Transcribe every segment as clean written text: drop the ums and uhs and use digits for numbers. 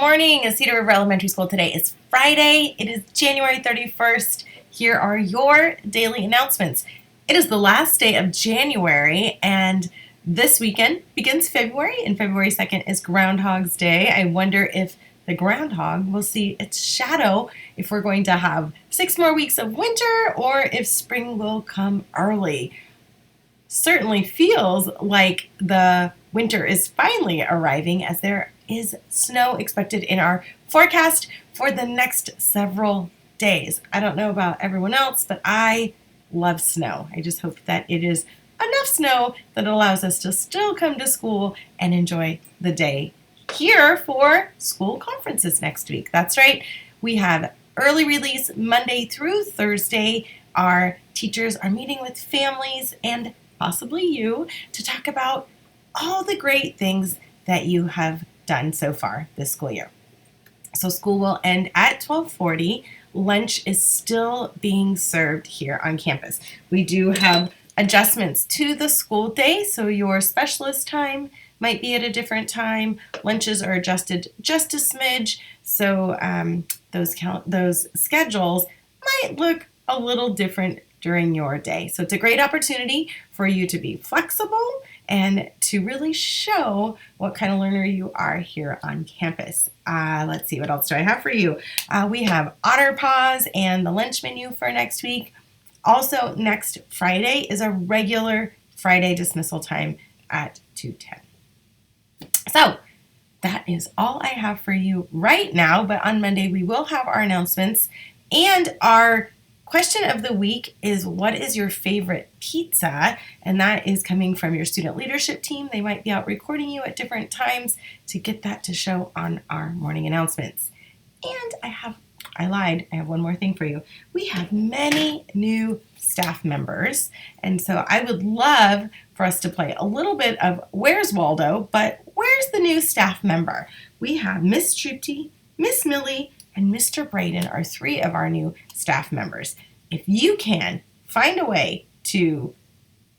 morning. Cedar River Elementary School. Today is Friday. It is January 31st. Here are your daily announcements. It is the last day of January, and this weekend begins February, and February 2nd is Groundhog's Day. I wonder if the groundhog will see its shadow, if we're going to have 6 more weeks of winter, or if spring will come early. Certainly feels like the winter is finally arriving, as there is snow expected in our forecast for the next several days. I don't know about everyone else, but I love snow. I just hope that it is enough snow that allows us to still come to school and enjoy the day here for school conferences next week. That's right. We have early release Monday through Thursday. Our teachers are meeting with families and possibly you to talk about all the great things that you have done so far this school year. So school will end at 12:40. Lunch is still being served here on campus. We do have adjustments to the school day, so your specialist time might be at a different time. Lunches are adjusted just a smidge, so those schedules might look a little different during your day. So it's a great opportunity for you to be flexible and to really show what kind of learner you are here on campus. Let's see, what else do I have for you? We have Otter Paws and the lunch menu for next week. Also, next Friday is a regular Friday dismissal time at 2:10. So that is all I have for you right now, but on Monday we will have our announcements, and our question of the week is, what is your favorite pizza? And that is coming from your student leadership team. They might be out recording you at different times to get that to show on our morning announcements. And I lied. I have one more thing for you. We have many new staff members, and so I would love for us to play a little bit of Where's Waldo, but where's the new staff member? We have Miss Trupti, Miss Millie, and Mr. Braden are 3 of our new staff members. If you can find a way to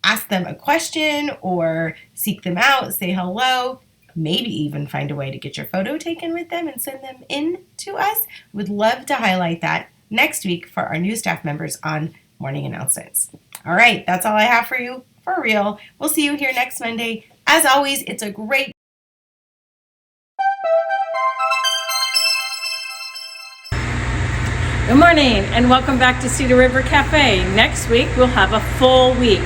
ask them a question or seek them out, say hello, maybe even find a way to get your photo taken with them and send them in to us, would love to highlight that next week for our new staff members on morning announcements. All right, that's all I have for you, for real. We'll see you here next Monday. As always, it's a great Good morning and welcome back to Cedar River Cafe. Next week we'll have a full week.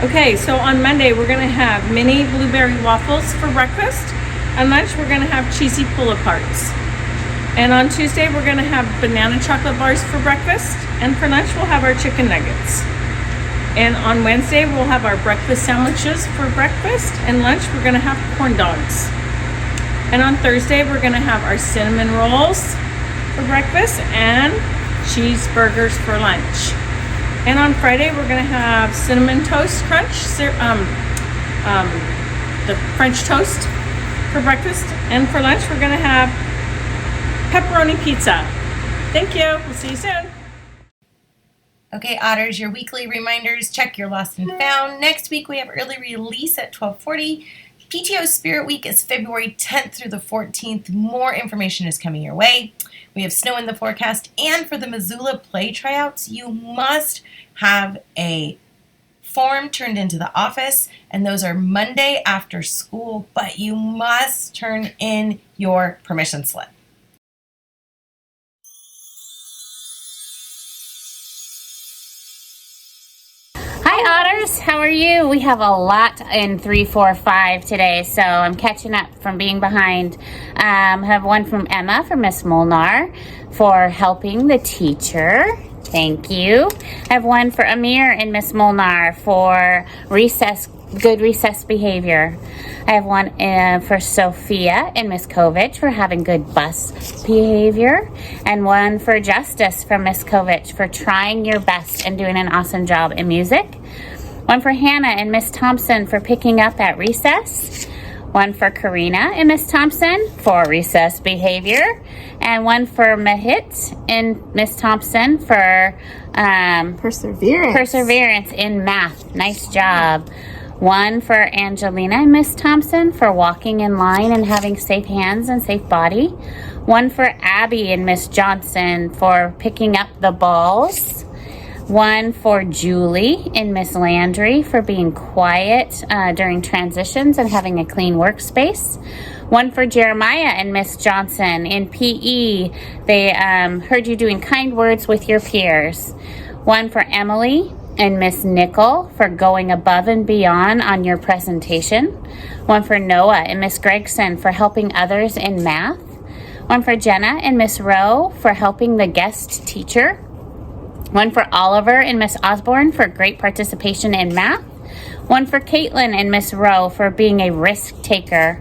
Okay, so on Monday we're going to have mini blueberry waffles for breakfast. On lunch we're going to have cheesy pull-aparts. And on Tuesday we're going to have banana chocolate bars for breakfast. And for lunch we'll have our chicken nuggets. And on Wednesday we'll have our breakfast sandwiches for breakfast. And lunch we're going to have corn dogs. And on Thursday we're going to have our cinnamon rolls for breakfast and cheeseburgers for lunch. And on Friday we're going to have cinnamon toast crunch, the French toast for breakfast, and for lunch we're going to have pepperoni pizza. Thank you. We'll see you soon. Okay, Otters, your weekly reminders. Check your lost and found. Next week we have early release at 12:40. PTO Spirit Week is February 10th through the 14th. More information is coming your way. We have snow in the forecast, and for the Missoula play tryouts, you must have a form turned into the office, and those are Monday after school, but you must turn in your permission slip. Hi Otters, how are you? We have a lot in 3, 4, 5 today, so I'm catching up from being behind. I have one from Emma from Miss Molnar for helping the teacher. Thank you. I have one for Amir and Miss Molnar for good recess behavior. I have one for Sophia and Miss Kovich for having good bus behavior, and one for Justice from Miss Kovich for trying your best and doing an awesome job in music. One for Hannah and Miss Thompson for picking up at recess. One for Karina and Miss Thompson for recess behavior. And one for Mahit and Miss Thompson for perseverance in math. Nice job. 1 for Angelina and Miss Thompson for walking in line and having safe hands and safe body. 1 for Abby and Miss Johnson for picking up the balls. 1 for Julie and Miss Landry for being quiet during transitions and having a clean workspace. 1 for Jeremiah and Miss Johnson in PE. They heard you doing kind words with your peers. 1 for Emily and Miss Nickel for going above and beyond on your presentation. 1 for Noah and Miss Gregson for helping others in math. 1 for Jenna and Miss Rowe for helping the guest teacher. 1 for Oliver and Miss Osborne for great participation in math. 1 for Caitlin and Miss Rowe for being a risk taker.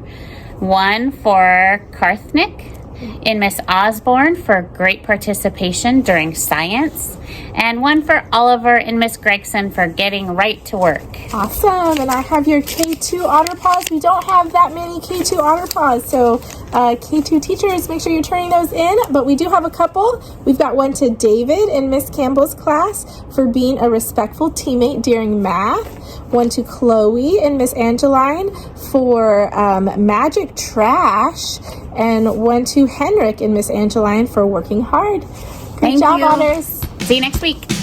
1 for Karthnick and Miss Osborne for great participation during science. And 1 for Oliver and Miss Gregson for getting right to work. Awesome. And I have your K2 Otter Paws. We don't have that many K2 Otter Paws, so K2 teachers, make sure you're turning those in. But we do have a couple. We've got 1 to David in Miss Campbell's class for being a respectful teammate during math. 1 to Chloe and Miss Angeline for magic trash. And 1 to Henrik and Miss Angeline for working hard. Great job, Otters. See you next week.